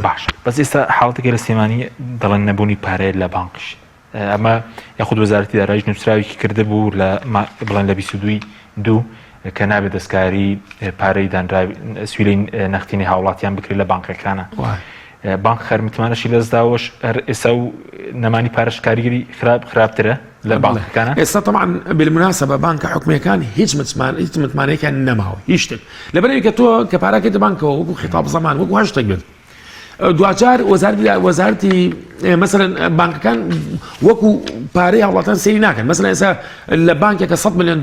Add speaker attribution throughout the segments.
Speaker 1: باش بەس ئێستا حاڵەتێکی لە سلێمانی دەڵێن نەبوونی پارەیە لە بانکش ئەمە یاخود وەزارەتی داراییش نووسراوێکی کرده بوو لە بڵێن لە 22 کە نابێت دەستکاری پارەی دانرا سویلەی نەختینی هاوڵاتیان بکرێت لە بانکەکانە بانک خەرمتمانەشی لەدەستداوەش ئێستا و نەمانی پارەش کاریگەری خراپترە لە بانکەکانە
Speaker 2: ئێستا طبعا بالمناسبة بانکە حکومیەکان هیچ متمانەیەکیان نەماوە هیچ شتێک لەبەرەوەی کە تۆ کە پارەکەیت بانکەوە وەکو خیتاب زەمان وەکو هەر شتێک بێت دوجار وەزارەتی مثلا بانکەکان وەکو پارەی هاوڵاتیان سەیری ناکەن مثلا ئێستا لە بانکێکە 100 ملیۆن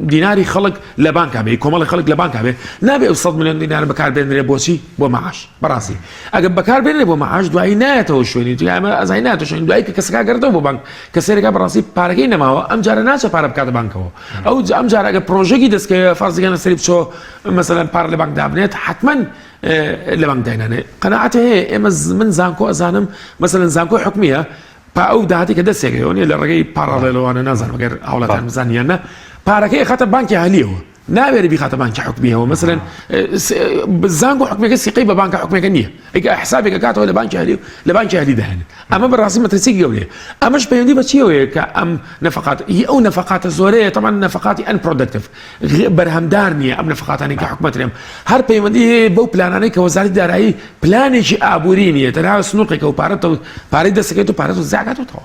Speaker 2: دیناری خەڵک لە بانکا بێ کۆمەڵی خەڵک لە بانکا بێ نابێ 100 ملیۆن دینار بەکاربێنرێ بۆچی بۆ مەعاش بەڕاستی ئەگەر بەکاربێنرێ بۆ مەعاش دوایی نایەتەوە شوێنی تو ئەمە ئەزای نایەتەوە شوێنی دوایی کە کەسەکە گەڕێتەوە بۆ بانک کە سەرێکا بەڕاستی پارەکەی نەماوە ئەم جارە ناچە پارە بکاتە بانکەوە ئەم جارە ئەگەر پرۆژێکی دەستکەوێ فەرزەکەن سەری بچۆ مثلا پارە لە بانک دابنێت حتمما لە بانک داینانێ قەناعەتە هەیە ئێمە من زانکۆ ئەزانم مثلا زانکۆ حکومیە ئەو داهاتی کە دەستێکەوە لە ڕێگەی پاراڵێلەوانە نازانم ئەگەر هاوڵاتیان بزانیانە پارەکەی خاتە بانکی هەلیەوە نابێت بیخاتە بانکی حکومیەوە مثلا زانکۆ حکومیەکە سیقەی بە بانکە حکومیەکە نییە ئەگە حسابێک کاتەوە لە بانکی هەلی داهێنێت ئەمە بەڕاستی مەترسیی گەورەیە ئەمەش پەیوەندی بە چیەوەیە کە ئەم نەفقات ئەو نەفقاتە زۆرەیە تەمان نەفقاتی ئەن پرۆدەکتیڤ بەرهەمدار نییە ئەم نەفقاتانی کە حکومەتێم هەر پەیوەندی بەو پلانانەی کە وەزارەتی دارایی پلانێکی ئابووری نییە تەنها سنووقێکە و پارەی دەستەکەیت و پارەت و زیاکاتەوە